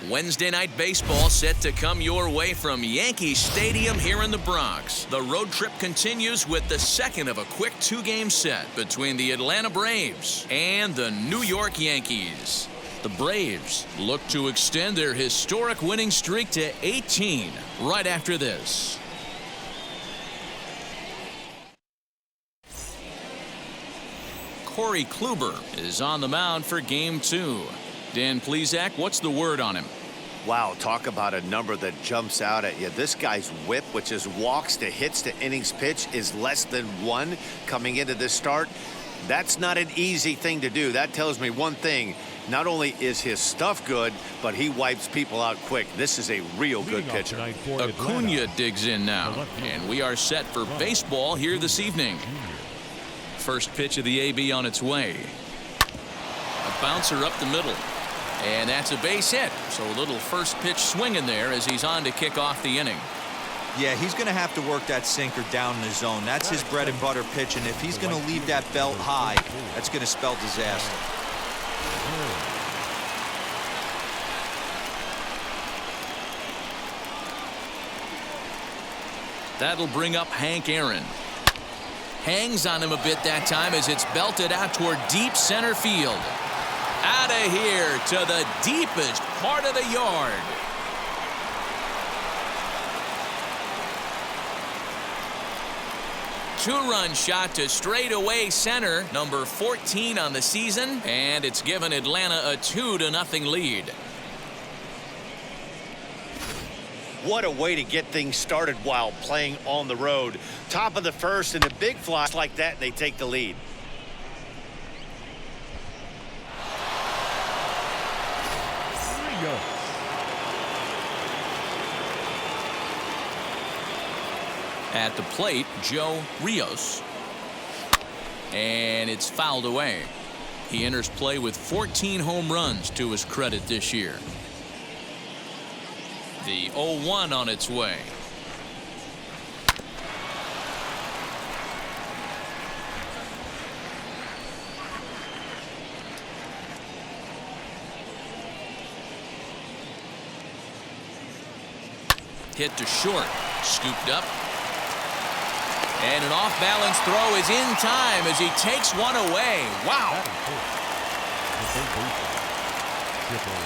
Wednesday night baseball set to come your way from Yankee Stadium here in the Bronx. The road trip continues with the second of a quick two-game set between the Atlanta Braves and the New York Yankees. The Braves look to extend their historic winning streak to 18 right after this. Corey Kluber is on the mound for Game 2. Dan Plesac, what's the word on him? Wow, talk about a number that jumps out at you. This guy's whip, which is walks to hits to innings pitch, is less than 1 coming into this start. That's not an easy thing to do. That tells me one thing. Not only is his stuff good, but he wipes people out quick. This is a real good pitcher. Acuna digs in now, and we are set for baseball here this evening. First pitch of the AB on its way. A bouncer up the middle. And that's a base hit. So a little first pitch swing in there as he's on to kick off the inning. Yeah, he's going to have to work that sinker down in the zone. That's his bread and butter pitch, and if he's going to leave that belt high, that's going to spell disaster. That'll bring up Hank Aaron. Hangs on him a bit that time as it's belted out toward deep center field. Out of here to the deepest part of the yard. Two-run shot to straightaway center, number 14 on the season, and it's given Atlanta a 2-0 lead. What a way to get things started while playing on the road. Top of the first, and a big fly like that, and they take the lead. At the plate, Joe Rios. And it's fouled away. He enters play with 14 home runs to his credit this year. The 0-1 on its way. Hit to short. Scooped up. And an off-balance throw is in time as he takes one away. Wow.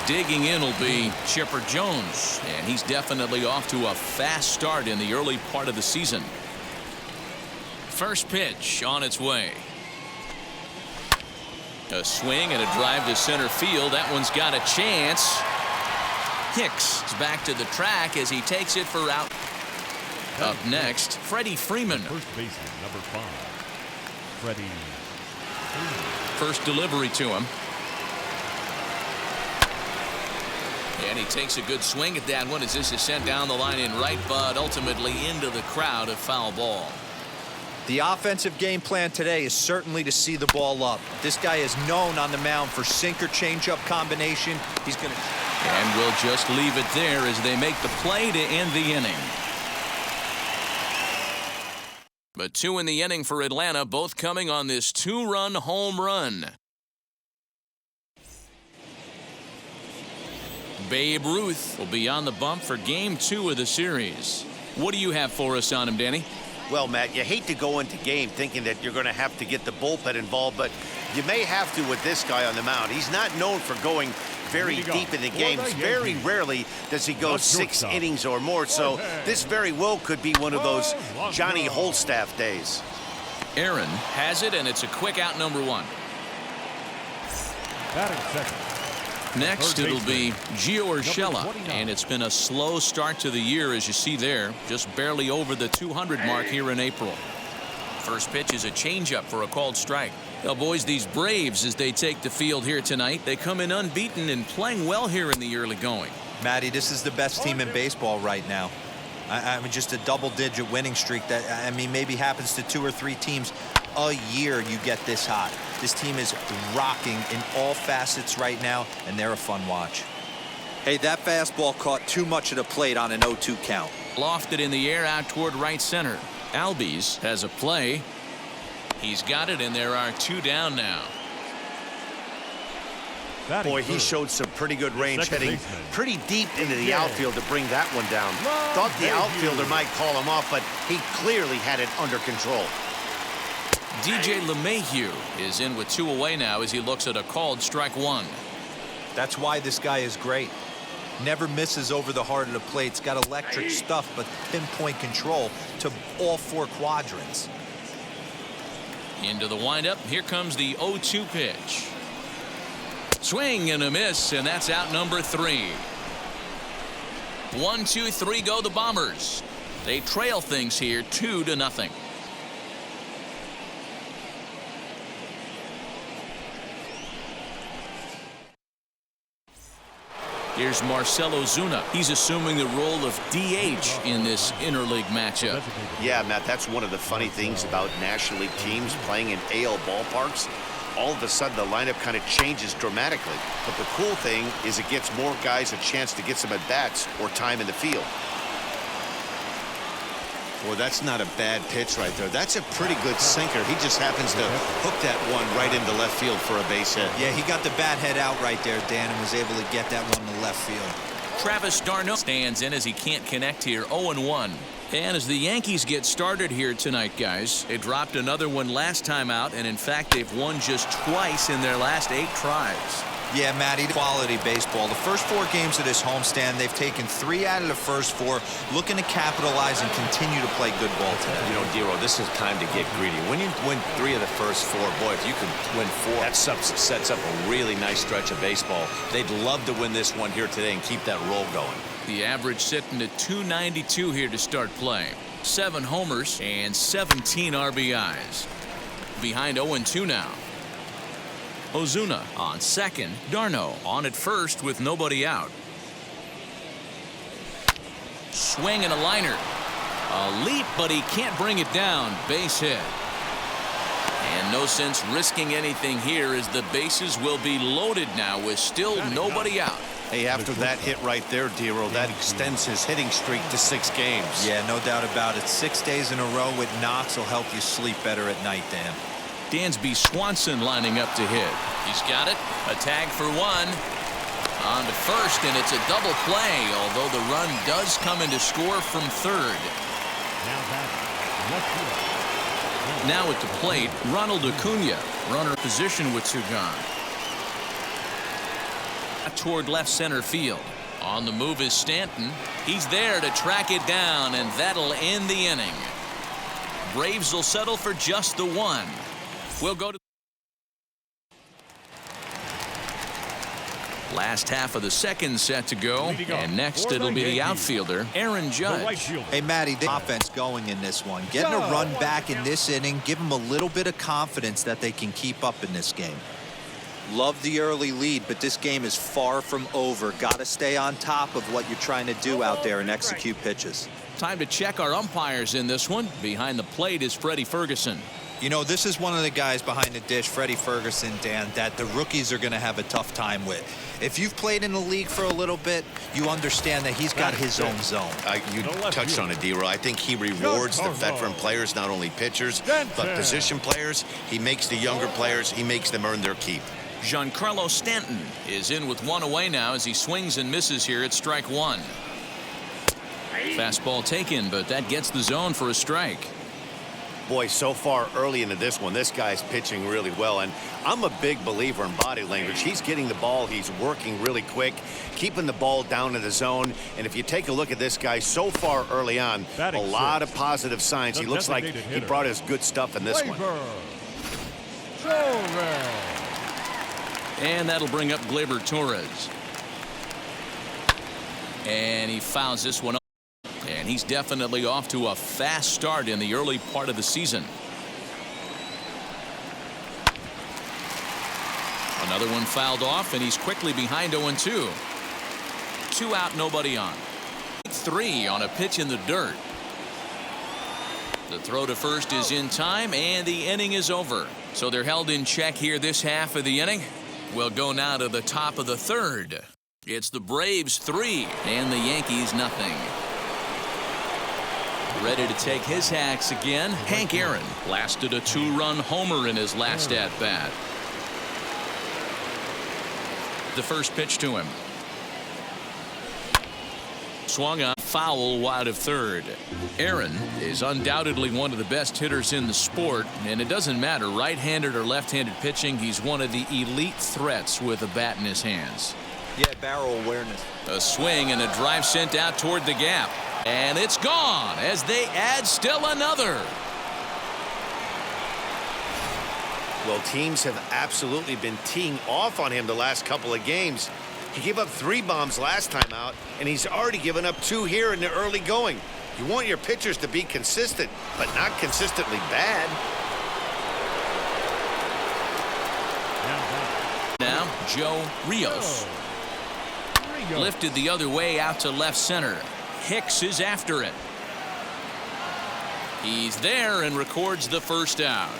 Digging in will be Chipper Jones, and he's definitely off to a fast start in the early part of the season. First pitch on its way. A swing and a drive to center field. That one's got a chance. Hicks is back to the track as he takes it for out. Up next, Freddie Freeman. First baseman, number 5. Freddie Freeman. First delivery to him. And he takes a good swing at that one as this is sent down the line in right, but ultimately into the crowd, a foul ball. The offensive game plan today is certainly to see the ball up. This guy is known on the mound for sinker changeup combination. He's going to. And we'll just leave it there as they make the play to end the inning. But 2 in the inning for Atlanta, both coming on this 2-run home run. Babe Ruth will be on the bump for Game 2 of the series. What do you have for us on him, Danny? Well, Matt, you hate to go into game thinking that you're going to have to get the bullpen involved, but you may have to with this guy on the mound. He's not known for going very deep in the games. Very rarely does he go 6 innings or more, so this very well could be one of those Johnny Holstaff days. Aaron has it, and it's a quick out, number 1. Batting second. Next, it'll be Gio Urshela, and it's been a slow start to the year, as you see there, just barely over the 200 mark here in April. First pitch is a changeup for a called strike. Now, boys, these Braves, as they take the field here tonight, they come in unbeaten and playing well here in the early going. Matty, this is the best team in baseball right now. I mean, just a double-digit winning streak that, I mean, maybe happens to 2 or 3 teams a year you get this hot. This team is rocking in all facets right now, and they're a fun watch. Hey, that fastball caught too much of the plate on an 0-2 count. Lofted in the air out toward right center. Albies has a play. He's got it, and there are 2 down now. Boy, he showed some pretty good range, heading pretty deep into the outfield to bring that one down. Thought the outfielder might call him off, but he clearly had it under control. DJ LeMahieu is in with 2 away now as he looks at a called strike 1. That's why this guy is great. Never misses over the heart of the plate. It's got electric stuff, but pinpoint control to all 4 quadrants. Into the windup. Here comes the 0-2 pitch. Swing and a miss, and that's out number 3. 1, 2, 3 go the Bombers. They trail things here 2-0. Here's Marcell Ozuna. He's assuming the role of DH in this interleague matchup. Yeah, Matt, that's one of the funny things about National League teams playing in AL ballparks. All of a sudden, the lineup kind of changes dramatically. But the cool thing is it gives more guys a chance to get some at-bats or time in the field. Well, that's not a bad pitch right there. That's a pretty good sinker. He just happens to hook that one right into left field for a base hit. Yeah, he got the bat head out right there, Dan, and was able to get that one to left field. Travis d'Arnaud stands in as he can't connect here. 0-1. And as the Yankees get started here tonight, guys, they dropped another one last time out, and in fact, they've won just twice in their last 8 tries. Yeah, Matty, quality baseball. The first 4 games of this homestand, they've taken 3 out of the first 4, looking to capitalize and continue to play good ball today. You know, Dero, this is time to get greedy. When you win 3 of the first 4, boy, if you can win 4, that sets up a really nice stretch of baseball. They'd love to win this one here today and keep that roll going. The average sitting at .292 here to start play. 7 homers and 17 RBIs. Behind 0-2 now. Ozuna on second. d'Arnaud on at first with nobody out. Swing and a liner. A leap, but he can't bring it down. Base hit. And no sense risking anything here as the bases will be loaded now with still nobody out. Hey, after that hit right there, Dero, that extends his hitting streak to 6 games. Yeah, no doubt about it. 6 days in a row with knocks will help you sleep better at night, Dan. Dansby Swanson lining up to hit. He's got it. A tag for 1. On to first, and it's a double play, although the run does come in to score from third. Now at the plate, Ronald Acuna. Runner position with 2 gone. Toward left center field. On the move is Stanton. He's there to track it down, and that'll end the inning. Braves will settle for just the 1. We'll go to last half of the second set to go, and next it'll be the outfielder, Aaron Judge. Hey, Matty, the offense going in this one. Getting a run back in this inning, give them a little bit of confidence that they can keep up in this game. Love the early lead, but this game is far from over. Got to stay on top of what you're trying to do out there and execute pitches. Time to check our umpires in this one. Behind the plate is Freddie Ferguson. You know, this is one of the guys behind the dish, Freddie Ferguson, Dan, that the rookies are going to have a tough time with. If you've played in the league for a little bit, you understand that he's got his own zone. You touched on it, D-Roy. I think he rewards the veteran players, not only pitchers, but position players. He makes the younger players, he makes them earn their keep. Giancarlo Stanton is in with 1 away now as he swings and misses here at strike 1. Fastball taken, but that gets the zone for a strike. Boy, so far early into this one, this guy's pitching really well, and I'm a big believer in body language. He's getting the ball, he's working really quick, keeping the ball down in the zone, and if you take a look at this guy so far early on, a lot of positive signs. He looks like he brought his good stuff in this one. And that'll bring up Gleyber Torres. And he fouls this one up. And he's definitely off to a fast start in the early part of the season. Another one fouled off, and he's quickly behind 0-2. 2 out, nobody on. 3 on a pitch in the dirt. The throw to first is in time, and the inning is over. So they're held in check here this half of the inning. We'll go now to the top of the third. It's the Braves 3 and the Yankees nothing. Ready to take his hacks again. Hank Aaron blasted a 2-run homer in his last at-bat. The first pitch to him. Swung on, foul wide of third. Aaron is undoubtedly one of the best hitters in the sport, and it doesn't matter right-handed or left-handed pitching, he's one of the elite threats with a bat in his hands. Yeah, barrel awareness. A swing and a drive sent out toward the gap. And it's gone as they add still another. Well, teams have absolutely been teeing off on him the last couple of games. He gave up 3 bombs last time out, and he's already given up 2 here in the early going. You want your pitchers to be consistent, but not consistently bad. Now, Joe Rios. Lifted the other way out to left center. Hicks is after it. He's there and records the first out.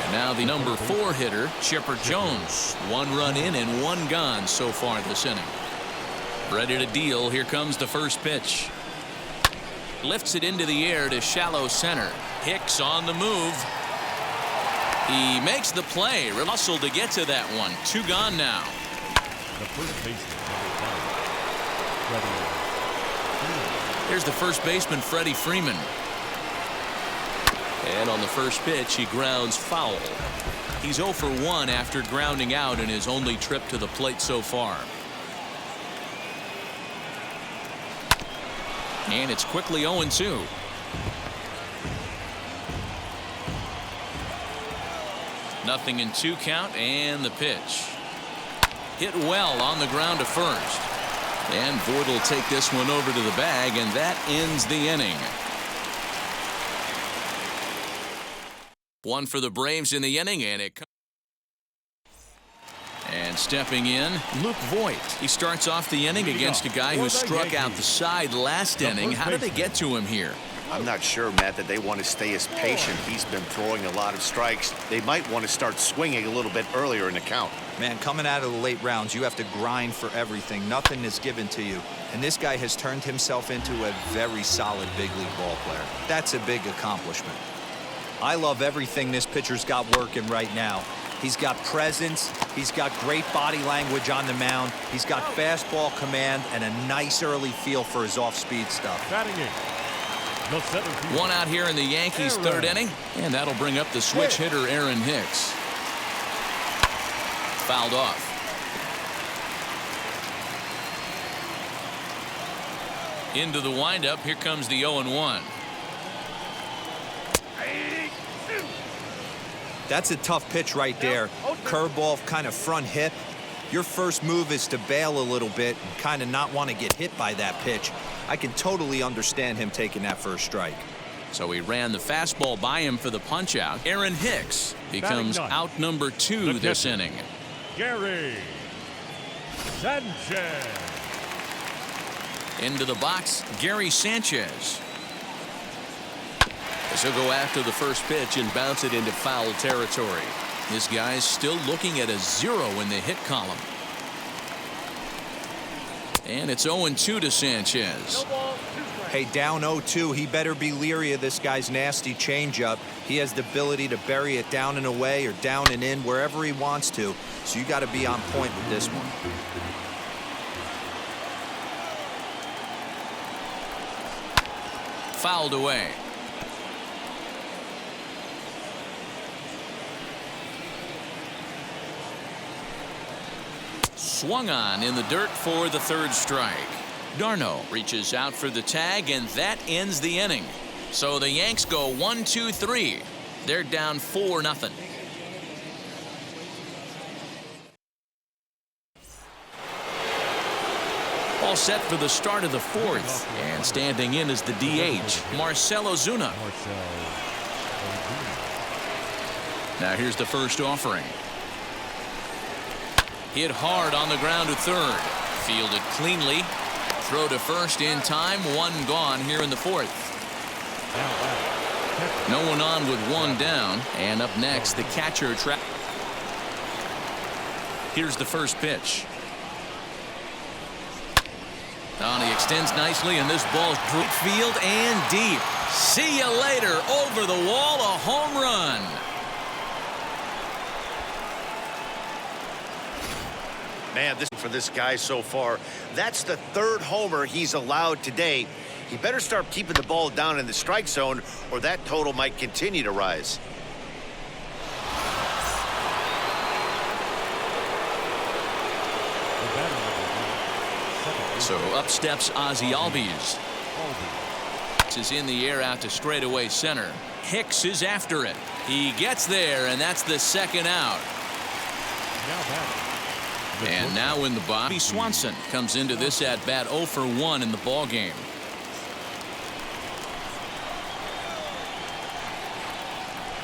And now the number 4 hitter, Chipper Jones. 1 run in and 1 gone so far this inning. Ready to deal. Here comes the first pitch. Lifts it into the air to shallow center. Hicks on the move. He makes the play. Russell to get to that one. 2 gone now. The first baseman, Here's the first baseman, Freddie Freeman. And on the first pitch, he grounds foul. He's 0 for 1 after grounding out in his only trip to the plate so far. And it's quickly 0-2. Nothing in 2 count, and the pitch. Hit well on the ground to first. And Voit will take this one over to the bag, and that ends the inning. 1 for the Braves in the inning, and it comes. And stepping in, Luke Voit. He starts off the inning against a guy who struck out the side last inning. How did they get to him here? I'm not sure, Matt, that they want to stay as patient. He's been throwing a lot of strikes. They might want to start swinging a little bit earlier in the count. Man, coming out of the late rounds, you have to grind for everything. Nothing is given to you. And this guy has turned himself into a very solid big league ball player. That's a big accomplishment. I love everything this pitcher's got working right now. He's got presence. He's got great body language on the mound. He's got fastball command and a nice early feel for his off-speed stuff. batting in. The 17th. 1 out here in the Yankees' third inning, and that'll bring up the switch hitter, Aaron Hicks. Fouled off. Into the windup. Here comes the 0-1. That's a tough pitch right there. Curveball, kind of front hip. Your first move is to bail a little bit and kind of not want to get hit by that pitch. I can totally understand him taking that first strike. So he ran the fastball by him for the punch out. Aaron Hicks becomes out number 2 this inning. Gary Sanchez. Into the box, Gary Sanchez. As he'll go after the first pitch and bounce it into foul territory. This guy's still looking at a 0 in the hit column. And it's 0-2 to Sanchez. Hey, down 0-2, he better be leery of this guy's nasty changeup. He has the ability to bury it down and away or down and in wherever he wants to. So you got to be on point with this one. fouled away. Swung on in the dirt for the third strike. Darno reaches out for the tag, and that ends the inning. So the Yanks go 1-2-3. They're down 4-0. All set for the start of the fourth, and standing in is the DH, Marcell Ozuna. Now here's the first offering. Hit hard on the ground to third. Fielded cleanly. Throw to first in time. One gone here in the fourth. No one on with one down. And up next, the catcher trap. Here's the first pitch. He extends nicely, and this ball's deep field and deep. See you later. Over the wall, a home run. Man, for this guy so far, that's the third homer he's allowed today. He better start keeping the ball down in the strike zone, or that total might continue to rise. So up steps Ozzie Albies. Is in the air out to straightaway center. Hicks is after it. He gets there, and that's the second out. And now in the box, Swanson comes into this at bat 0 for 1 in the ball game.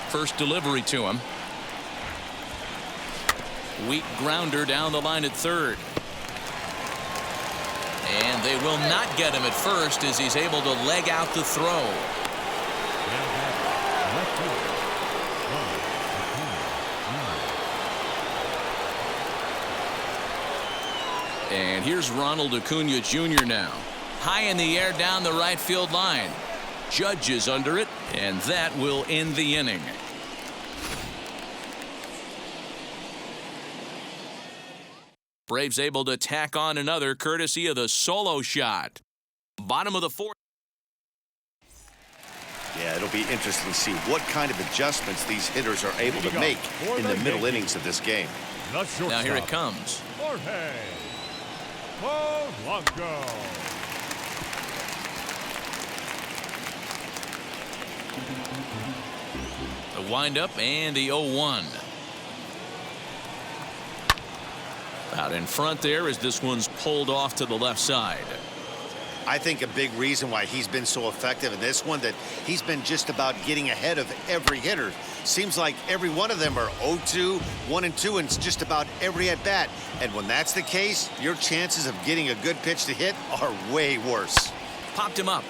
First delivery to him. Weak grounder down the line at third. And they will not get him at first as he's able to leg out the throw. And here's Ronald Acuna Jr. now. High in the air down the right field line. Judge is under it, and that will end the inning. Braves able to tack on another courtesy of the solo shot. Bottom of the fourth. Yeah, it'll be interesting to see what kind of adjustments these hitters are able to make in the middle innings of this game. Now here it comes. Jorge Polanco. The windup and the 0-1. Out in front there as this one's pulled off to the left side. I think a big reason why he's been so effective in this one, that he's been just about getting ahead of every hitter. Seems like every one of them are 0-2, 1-2, and it's just about every at bat. And when that's the case, your chances of getting a good pitch to hit are way worse. Popped him up.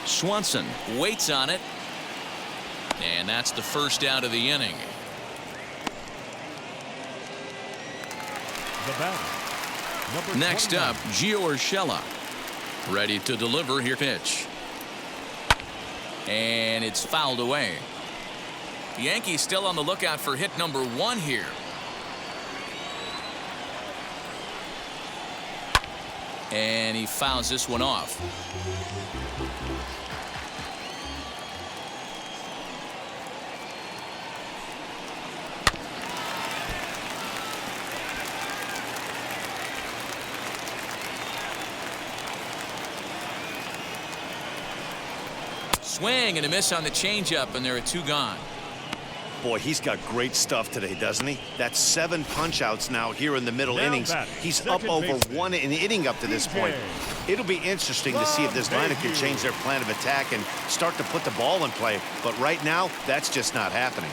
Swanson waits on it. And that's the first out of the inning. Next up, Gio Urshela. Ready to deliver here pitch. And it's fouled away. The Yankees still on the lookout for hit number 1 here. And he fouls this one off. Swing and a miss on the changeup, and there are 2 gone. Boy, he's got great stuff today, doesn't he? That's 7 punch-outs now here in the middle innings. He's up over 1 in the inning up to this point. It'll be interesting to see if this lineup can change their plan of attack and start to put the ball in play. But right now, that's just not happening.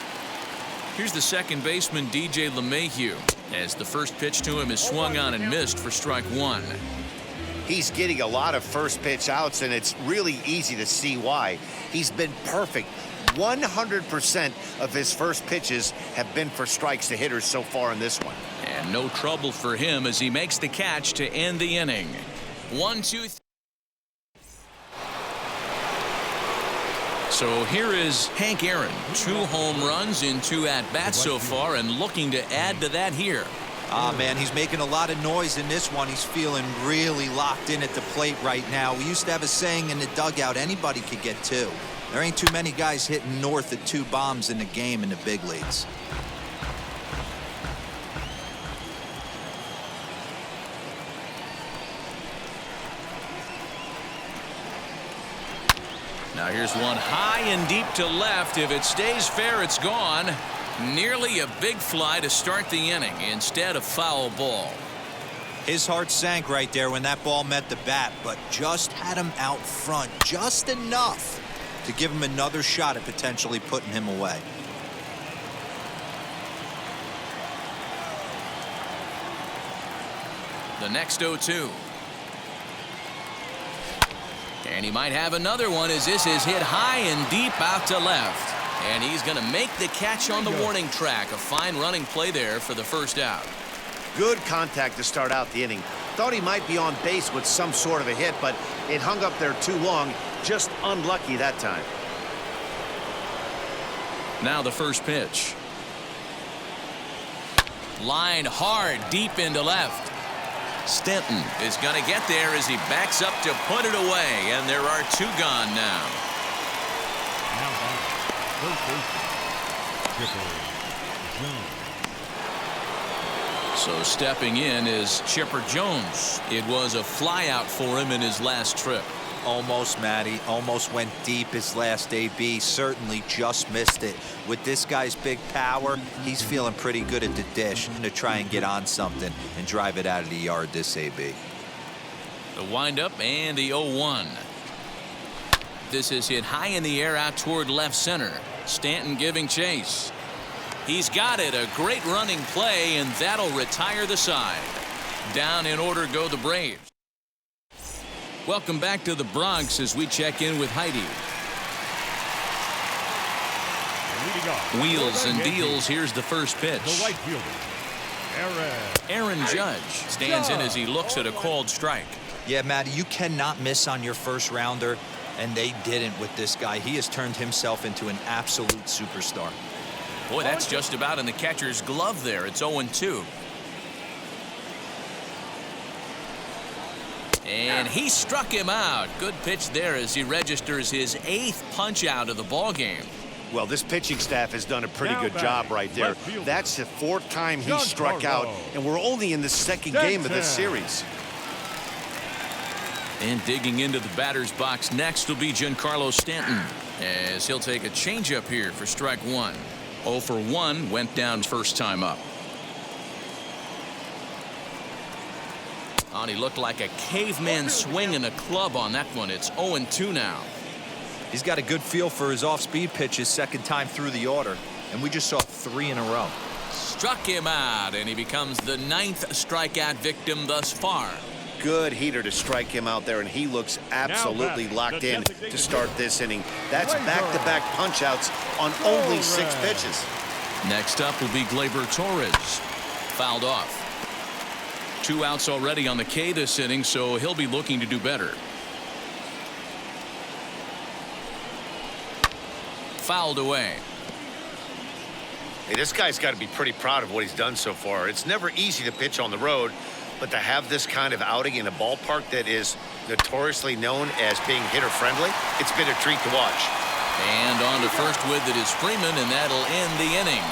Here's the second baseman, DJ LeMahieu, as the first pitch to him is swung on and missed for strike 1. He's getting a lot of first pitch outs, and it's really easy to see why. He's been perfect. 100% of his first pitches have been for strikes to hitters so far in this one. And no trouble for him as he makes the catch to end the inning. 1-2-3. So here is Hank Aaron. 2 home runs in 2 at-bats so far, and looking to add to that here. Man, he's making a lot of noise in this one. He's feeling really locked in at the plate right now. We used to have a saying in the dugout, anybody could get two. There ain't too many guys hitting north of 2 bombs in the game in the big leagues. Now here's one high and deep to left. If it stays fair, it's gone. Nearly a big fly to start the inning instead of foul ball. His heart sank right there when that ball met the bat, but just had him out front just enough to give him another shot at potentially putting him away. The next 0-2. And he might have another one as this is hit high and deep out to left. And he's going to make the catch on the warning track. A fine running play there for the first out. Good contact to start out the inning. Thought he might be on base with some sort of a hit, but it hung up there too long. Just unlucky that time. Now the first pitch. Line hard deep into left. Stanton is going to get there as he backs up to put it away, and there are 2 gone now. Now back. First baseman, Chipper Jones. So stepping in is Chipper Jones. It was a flyout for him in his last trip. Almost, Matty. Almost went deep his last AB. Certainly just missed it. With this guy's big power, he's feeling pretty good at the dish to try and get on something and drive it out of the yard this AB. The windup and the 0-1. This is hit high in the air out toward left center. Stanton giving chase. He's got it. A great running play, and that'll retire the side. Down in order go the Braves. Welcome back to the Bronx as we check in with Heidi. Wheels and deals. Here's the first pitch. The right fielder, Aaron Judge stands in as he looks at a called strike. Yeah, Matty, you cannot miss on your first rounder, and they didn't with this guy. He has turned himself into an absolute superstar. Boy, that's just about in the catcher's glove there. It's 0-2. And he struck him out. Good pitch there as he registers his 8th punch out of the ball game. Well, this pitching staff has done a pretty good job right there. That's the 4th time he struck out, and we're only in the 2nd game of this series. And digging into the batter's box next will be Giancarlo Stanton, as he'll take a changeup here for strike 1. 0 for 1 went down first time up. And he looked like a caveman swinging a club on that one. It's 0-2 now. He's got a good feel for his off-speed pitches second time through the order, and we just saw 3 in a row. Struck him out, and he becomes the 9th strikeout victim thus far. Good heater to strike him out there, and he looks absolutely locked in to start this inning. That's back-to-back punch-outs on only 6 pitches. Next up will be Gleyber Torres. Fouled off. 2 outs already on the K this inning, so he'll be looking to do better. Fouled away. Hey, this guy's got to be pretty proud of what he's done so far. It's never easy to pitch on the road, but to have this kind of outing in a ballpark that is notoriously known as being hitter-friendly, it's been a treat to watch. And on to first with it is Freeman, and that'll end the inning.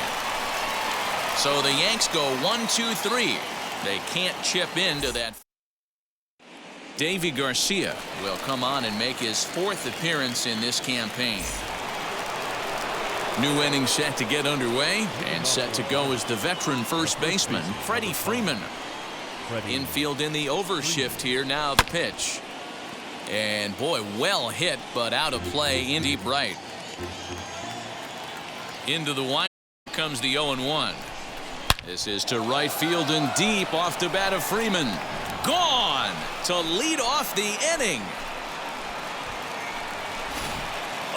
So the Yanks go 1-2-3. They can't chip into that. Davy Garcia will come on and make his 4th appearance in this campaign. New inning set to get underway, and set to go is the veteran first baseman, Freddie Freeman. Infield in the overshift here. Now the pitch. And boy, well hit, but out of play in deep right. Into the wind comes the 0-1. This is to right field and deep off the bat of Freeman. Gone to lead off the inning.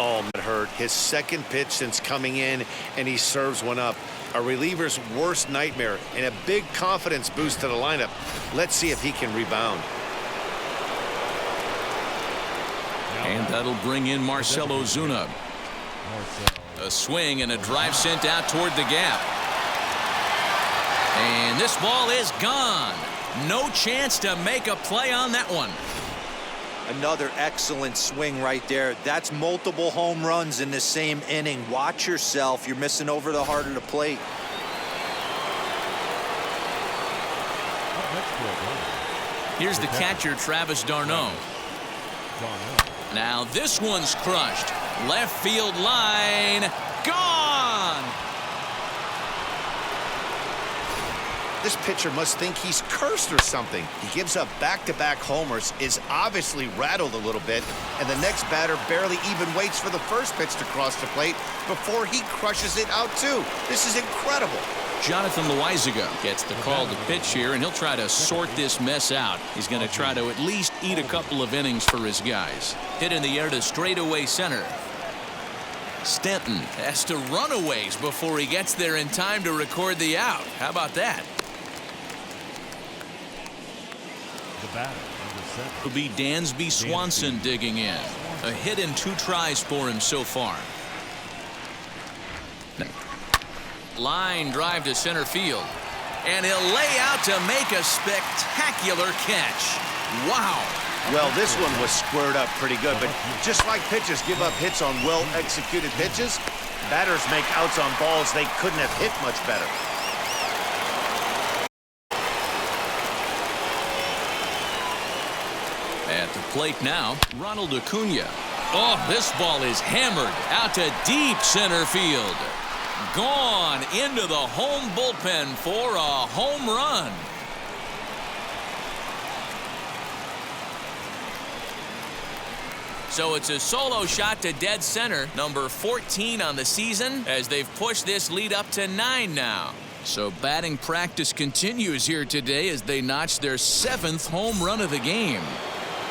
Oh, that hurt. His 2nd pitch since coming in, and he serves one up. A reliever's worst nightmare and a big confidence boost to the lineup. Let's see if he can rebound. And that'll bring in Marcell Ozuna. A swing and a drive sent out toward the gap. And this ball is gone. No chance to make a play on that one. Another excellent swing right there. That's multiple home runs in the same inning. Watch yourself. You're missing over the heart of the plate. Here's the catcher, Travis d'Arnaud. Now this one's crushed. Left field line. Gone! This pitcher must think he's cursed or something. He gives up back-to-back homers, is obviously rattled a little bit, and the next batter barely even waits for the first pitch to cross the plate before he crushes it out too. This is incredible. Jonathan Loizaga gets the call to pitch here, and he'll try to sort this mess out. He's going to try to at least eat a couple of innings for his guys. Hit in the air to straightaway center. Stanton has to run a ways before he gets there in time to record the out. How about that? The batter, number 7. It'll be Dansby Swanson digging in. A hit in 2 tries for him so far. Line drive to center field. And he'll lay out to make a spectacular catch. Wow. Well, this one was squared up pretty good, but just like pitchers give up hits on well-executed pitches, batters make outs on balls they couldn't have hit much better. At the plate now, Ronald Acuna. Oh, this ball is hammered out to deep center field. Gone into the home bullpen for a home run. So it's a solo shot to dead center, number 14 on the season, as they've pushed this lead up to 9 now. So batting practice continues here today as they notch their 7th home run of the game.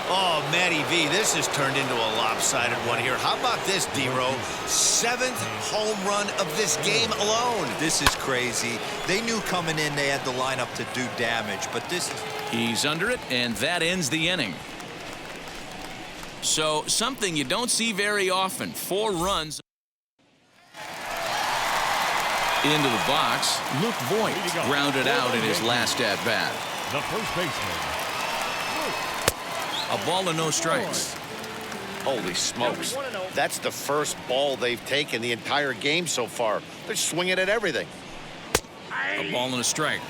Oh, Matty V, this has turned into a lopsided one here. How about this, D-Row? 7th home run of this game alone. This is crazy. They knew coming in they had the lineup to do damage, but this is... He's under it, and that ends the inning. So something you don't see very often. 4 runs into the box. Luke Voigt grounded out in his last at-bat. The first baseman. A ball and no strikes. Holy smokes. That's the first ball they've taken the entire game so far. They're swinging at everything. A ball and a strike.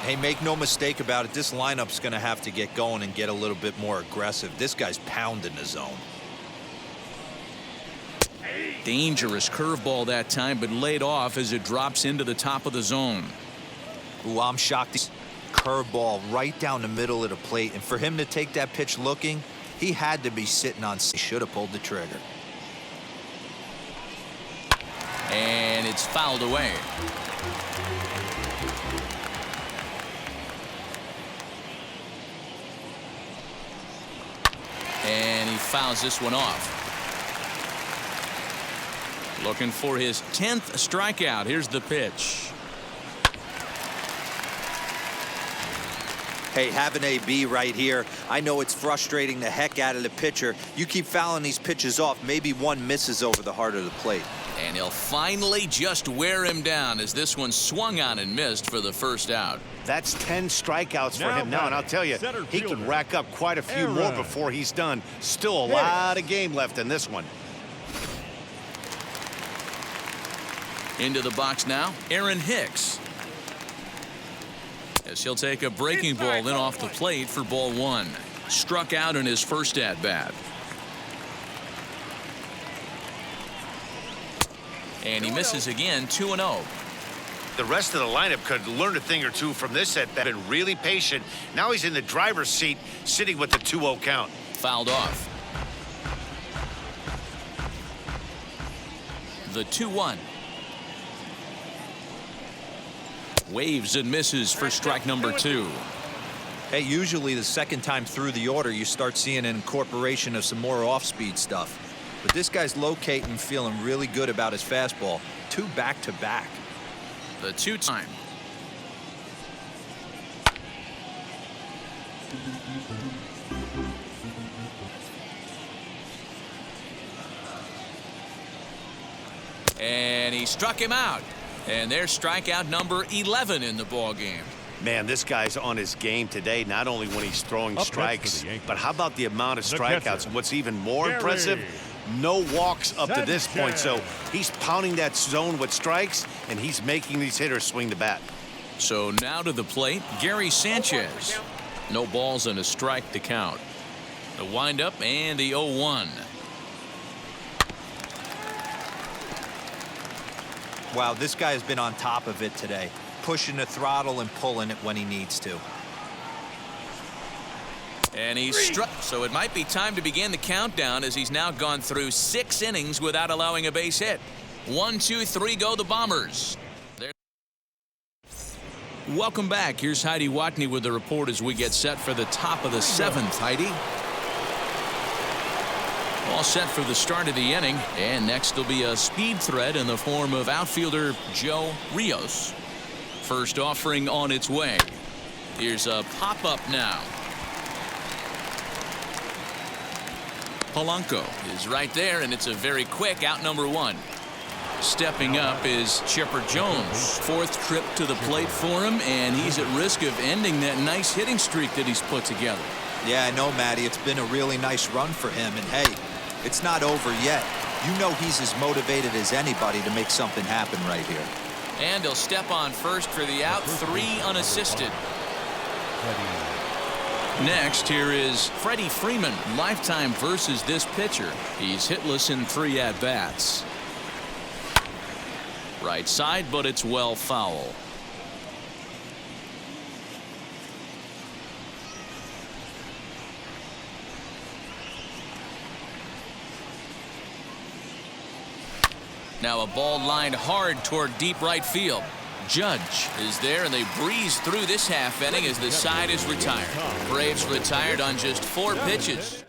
Hey, make no mistake about it. This lineup's going to have to get going and get a little bit more aggressive. This guy's pounding the zone. Dangerous curveball that time, but laid off as it drops into the top of the zone. Ooh, I'm shocked. Curveball right down the middle of the plate, and for him to take that pitch looking, he had to be sitting on. He should have pulled the trigger. And it's fouled away. And he fouls this one off. Looking for his 10th strikeout. Here's the pitch. Hey, have an AB right here. I know it's frustrating the heck out of the pitcher. You keep fouling these pitches off, maybe one misses over the heart of the plate. And he'll finally just wear him down as this one swung on and missed for the first out. That's 10 strikeouts for him now, and I'll tell you, he can rack up quite a few more before he's done. Still a lot of game left in this one. Into the box now, Aaron Hicks. As he'll take a breaking ball in off the plate for ball 1. Struck out in his first at-bat. And he misses again, 2-0. The rest of the lineup could learn a thing or two from this at-bat. Been really patient. Now he's in the driver's seat, sitting with the 2-0 count. Fouled off. The 2-1. Waves and misses for strike number 2. Hey, usually the second time through the order, you start seeing an incorporation of some more off-speed stuff. But this guy's locating, feeling really good about his fastball. 2 back-to-back. The 2-time. And he struck him out. And there's strikeout number 11 in the ball game. Man, this guy's on his game today, not only when he's throwing Up next strikes, for the Yankees, but how about the amount of the strikeouts? catcher, And what's even more Gary impressive, no walks up to this point. So Sanchez. he's pounding that zone with strikes, and he's making these hitters swing the bat. So now to the plate, Gary Sanchez. No balls and a strike to count. The windup and the 0-1. Wow, this guy has been on top of it today, pushing the throttle and pulling it when he needs to. And he's struck. So it might be time to begin the countdown as he's now gone through 6 innings without allowing a base hit. 1, 2, 3 go the Bombers. Welcome back. Here's Heidi Watney with the report as we get set for the top of the 7th. Heidi. All set for the start of the inning, and next will be a speed threat in the form of outfielder Joe Rios. First offering on its way. Here's a pop-up now. Polanco is right there, and it's a very quick out number 1. Stepping up is Chipper Jones. 4th trip to the plate for him, and he's at risk of ending that nice hitting streak that he's put together. Yeah, I know, Matty. It's been a really nice run for him, and hey, it's not over yet. You know he's as motivated as anybody to make something happen right here. And he'll step on first for the out, 3 unassisted. Next, here is Freddie Freeman. Lifetime versus this pitcher. He's hitless in 3 at-bats. Right side, but it's well foul. Now a ball lined hard toward deep right field. Judge is there, and they breeze through this half inning as the side is retired. Braves retired on just 4 pitches.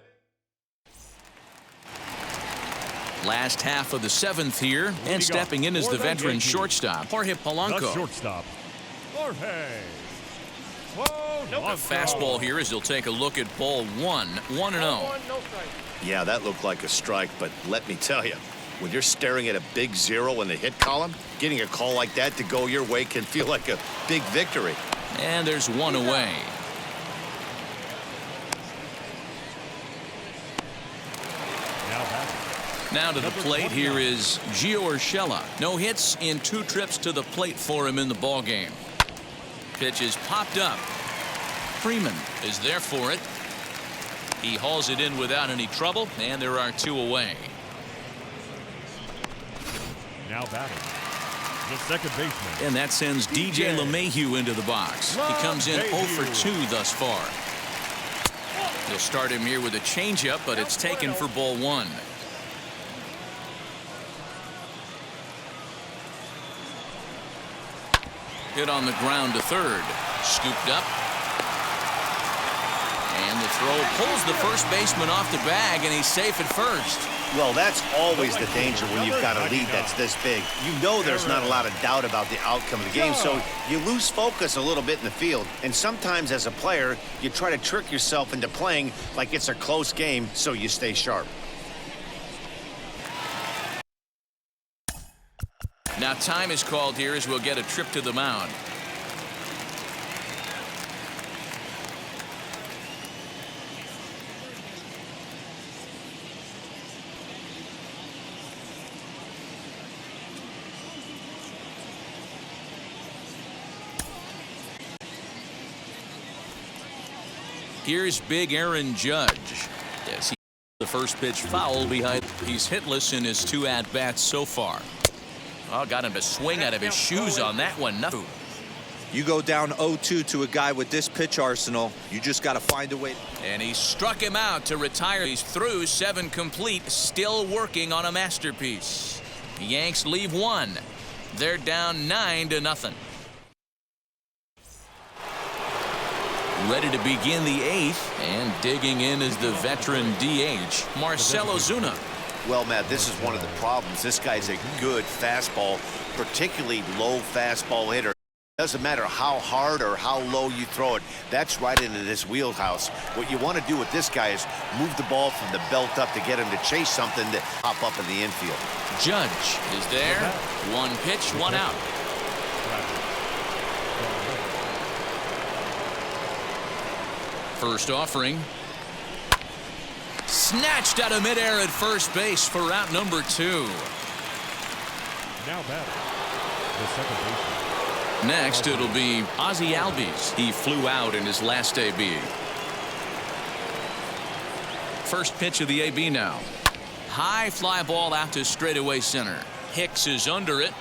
Last half of the 7th here, and stepping in is the veteran shortstop, Jorge Polanco. The shortstop, Jorge. A fastball here as he'll take a look at ball 1, 1-0. Yeah, that looked like a strike, but let me tell you, when you're staring at a big 0 in the hit column, getting a call like that to go your way can feel like a big victory. And there's 1 away. Now to the plate, here is Gio Urshela. No hits in 2 trips to the plate for him in the ballgame. Pitch is popped up. Freeman is there for it. He hauls it in without any trouble, and there are 2 away. Now batting, the second baseman. And that sends DJ LeMahieu into the box. He comes in 0 for 2 thus far. He'll start him here with a changeup, but it's taken for ball 1. Hit on the ground to third. Scooped up. And the throw pulls the first baseman off the bag, and he's safe at first. Well, that's always the danger when you've got a lead that's this big. You know there's not a lot of doubt about the outcome of the game, so you lose focus a little bit in the field. And sometimes as a player, you try to trick yourself into playing like it's a close game so you stay sharp. Now time is called here as we'll get a trip to the mound. Here's big Aaron Judge. Yes, the first pitch foul behind. He's hitless in his 2 at-bats so far. Oh, got him to swing out of his shoes on that one. No. You go down 0-2 to a guy with this pitch arsenal, you just got to find a way. And he struck him out to retire. He's through 7 complete, still working on a masterpiece. The Yanks leave 1. They're down 9-0. Ready to begin the 8th, and digging in is the veteran DH, Marcell Ozuna. Well, Matt, this is one of the problems. This guy's a good fastball, particularly low fastball hitter. Doesn't matter how hard or how low you throw it. That's right into this wheelhouse. What you want to do with this guy is move the ball from the belt up to get him to chase something to pop up in the infield. Judge is there. 1 pitch, 1 out. First offering. Snatched out of midair at first base for out number 2. Now batting, the second baseman. Next, it'll be Ozzie Albies. He flew out in his last AB. First pitch of the AB now. High fly ball out to straightaway center. Hicks is under it.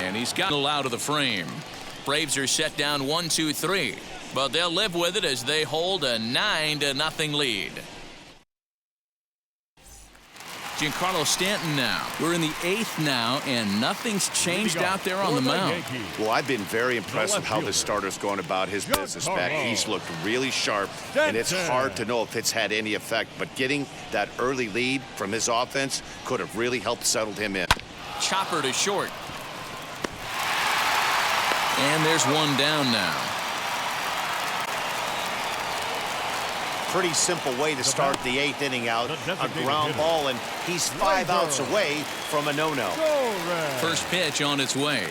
And he's got it out of the frame. Braves are set down 1-2-3. But they'll live with it as they hold a 9-0 lead. Giancarlo Stanton now. We're in the 8th now, and nothing's changed out there on the mound. Well, I've been very impressed with how this starter's going about his business back. He's looked really sharp, and it's hard to know if it's had any effect. But getting that early lead from his offense could have really helped settle him in. Chopper to short. And there's one down now. Pretty simple way to start the 8th inning out. A ground ball, and he's 5 outs away from a no-no. First pitch on its way.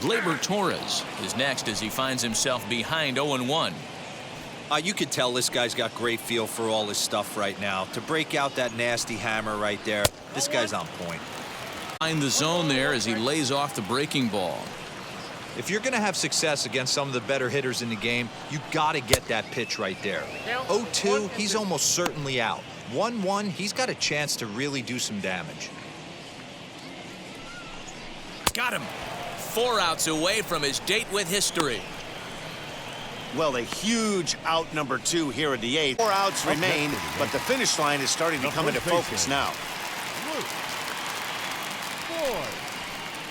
Gleyber Torres is next as he finds himself behind 0-1. You could tell this guy's got great feel for all his stuff right now. To break out that nasty hammer right there, this guy's on point. Find the zone there as he lays off the breaking ball. If you're going to have success against some of the better hitters in the game, you got to get that pitch right there. 0-2, he's almost certainly out. 1-1, he's got a chance to really do some damage. Got him. 4 outs away from his date with history. Well, a huge out number 2 here in the 8th. 4 outs remain, but the finish line is starting to come into focus now.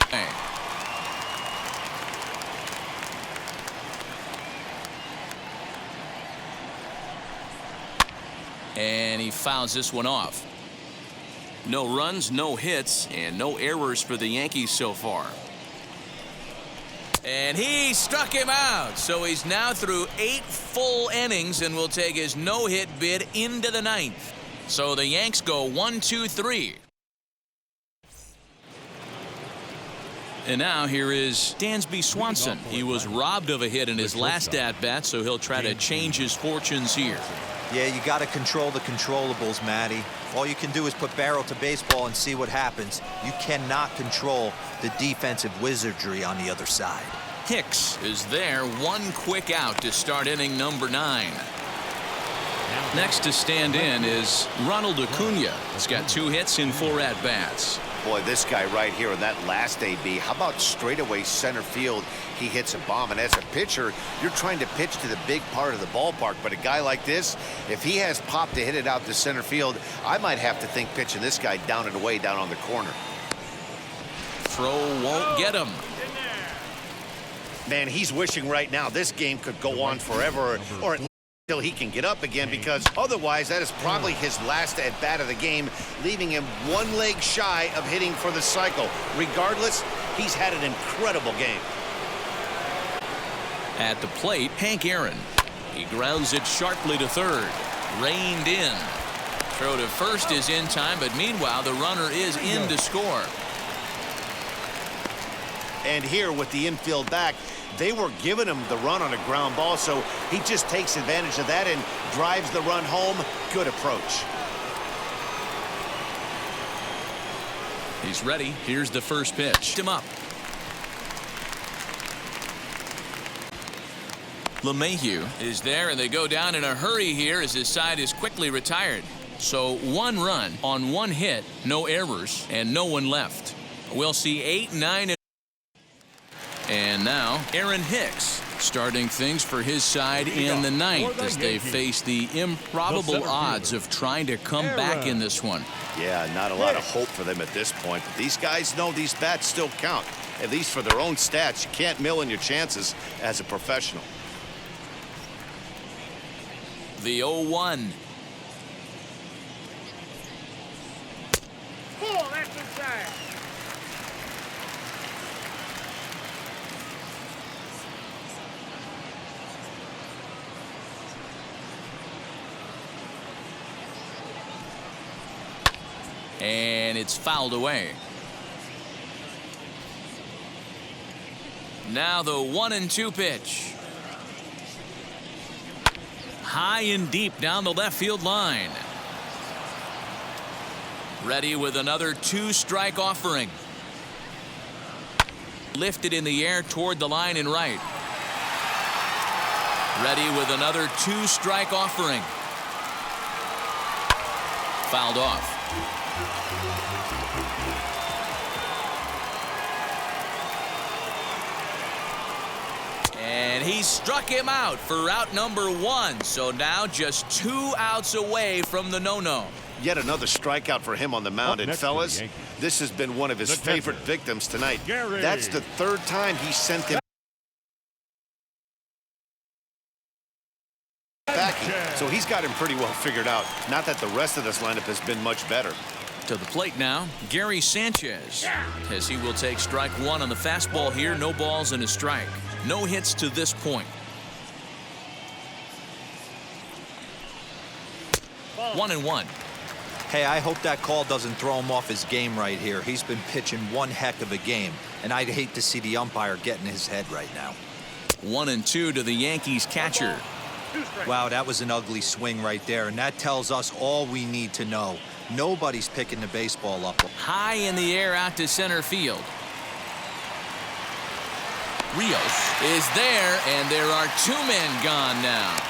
Hey. And he fouls this one off. No runs, no hits, and no errors for the Yankees so far. And he struck him out. So he's now through 8 full innings and will take his no-hit bid into the 9th. So the Yanks go 1-2-3. And now here is Dansby Swanson. He was robbed of a hit in his last at-bat, so he'll try to change his fortunes here. Yeah, you got to control the controllables, Matty. All you can do is put barrel to baseball and see what happens. You cannot control the defensive wizardry on the other side. Hicks is there, 1 quick out to start inning number 9. Next to stand in is Ronald Acuna. He's got 2 hits in 4 at-bats. Boy, this guy right here in that last AB, how about straightaway center field? He hits a bomb, and as a pitcher, you're trying to pitch to the big part of the ballpark. But a guy like this, if he has pop to hit it out to center field, I might have to think pitching this guy down and away down on the corner. Throw won't get him. Man, he's wishing right now this game could go on forever, or at least until he can get up again, because otherwise that is probably his last at-bat of the game, leaving him 1 leg shy of hitting for the cycle. Regardless, he's had an incredible game. At the plate, Hank Aaron. He grounds it sharply to third. Reined in. Throw to first is in time, but meanwhile the runner is in to score. And here with the infield back, they were giving him the run on a ground ball, so he just takes advantage of that and drives the run home. Good approach. He's ready. Here's the first pitch. Him up. LeMahieu is there, and they go down in a hurry here as his side is quickly retired. So 1 run on 1 hit, no errors, and no one left. We'll see 8, 9, and now Aaron Hicks starting things for his side in the 9th as they face the improbable odds of trying to come back in this one. Yeah, not a lot of hope for them at this point, but these guys know these bats still count, at least for their own stats. You can't mill in your chances as a professional. The 0-1. Oh, that's inside. And it's fouled away. Now the 1-2 pitch. High and deep down the left field line. Ready with another 2-strike offering. Lifted in the air toward the line and right. Ready with another 2-strike offering. Fouled off. And he struck him out for out number 1. So now just 2 outs away from the no-no. Yet another strikeout for him on the mound. And next for the fellas, Yankees, this has been one of his the favorite catcher, victims tonight. Gary. That's the 3rd time he sent him backing. So he's got him pretty well figured out. Not that the rest of this lineup has been much better. To the plate now, Gary Sanchez, as he will take strike 1 on the fastball here. No balls and a strike. No hits to this point. 1-1. Hey, I hope that call doesn't throw him off his game right here. He's been pitching one heck of a game, and I'd hate to see the umpire get in his head right now. 1-2 to the Yankees catcher. Wow, that was an ugly swing right there, and that tells us all we need to know. Nobody's picking the baseball up. High in the air out to center field. Rios is there, and there are 2 men gone now.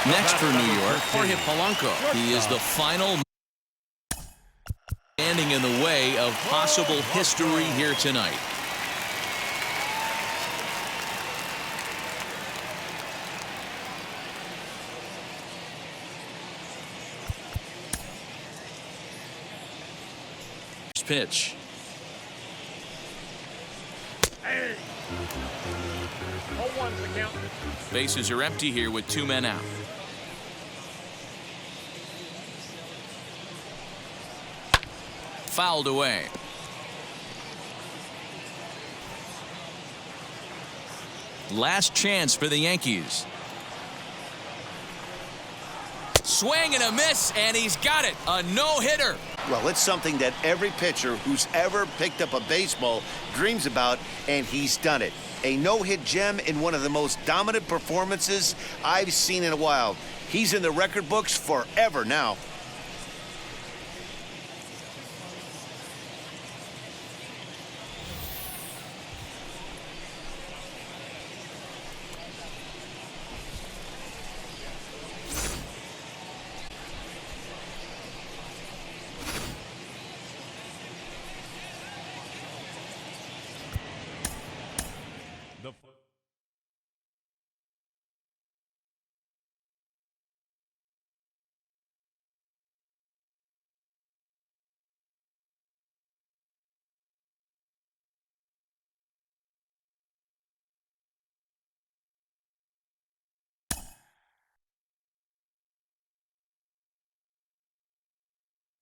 Next for New York, Jorge Polanco. He is the final standing in the way of possible history here tonight. Pitch. Bases are empty here with 2 men out. Fouled away. Last chance for the Yankees. Swing and a miss, and he's got it. A no-hitter. Well, it's something that every pitcher who's ever picked up a baseball dreams about, and he's done it. A no-hit gem in one of the most dominant performances I've seen in a while. He's in the record books forever now.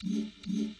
Mm-hmm.